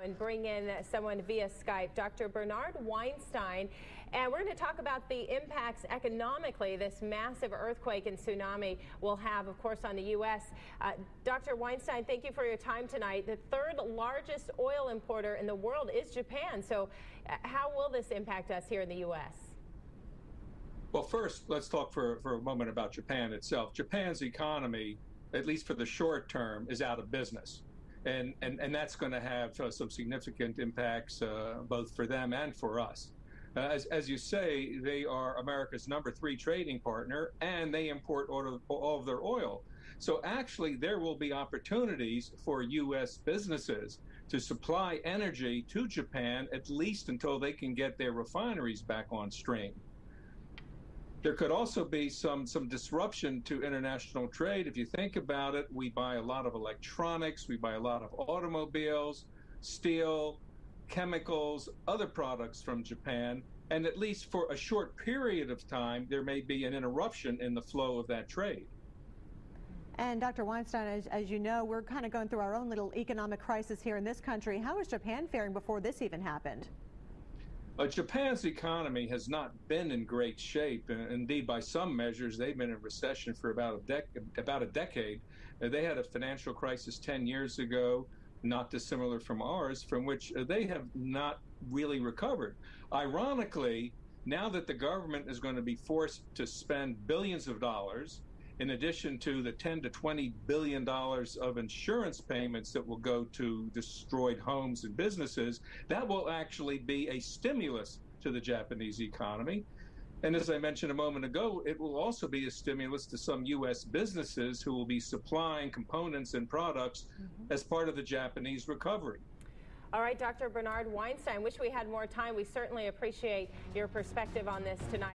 And bring in someone via Skype, Dr. Bernard Weinstein, and we're going to talk about the impacts economically this massive earthquake and tsunami will have, of course, on the U.S. Dr. Weinstein, thank you for your time tonight. The third largest oil importer in the world is Japan, so how will this impact us here in the U.S.? Well, first, let's talk for a moment about Japan itself. Japan's economy, at least for the short term, is out of business. And that's going to have some significant impacts both for them and for us. As you say, they are America's #3 trading partner, and they import all of their oil. So actually, there will be opportunities for U.S. businesses to supply energy to Japan, at least until they can get their refineries back on stream. There could also be some disruption to international trade. If you think about it, we buy a lot of electronics, we buy a lot of automobiles, steel, chemicals, other products from Japan, and at least for a short period of time, there may be an interruption in the flow of that trade. And Dr. Weinstein, as you know, we're kind of going through our own little economic crisis here in this country. How is Japan faring before this even happened? Japan's economy has not been in great shape. Indeed, by some measures, they've been in recession for about a decade. They had a financial crisis 10 years ago, not dissimilar from ours, from which they have not really recovered. Ironically, now that the government is going to be forced to spend billions of dollars, in addition to the $10 to $20 billion of insurance payments that will go to destroyed homes and businesses, that will actually be a stimulus to the Japanese economy. And as I mentioned a moment ago, it will also be a stimulus to some U.S. businesses who will be supplying components and products as part of the Japanese recovery. All right, Dr. Bernard Weinstein, wish we had more time. We certainly appreciate your perspective on this tonight.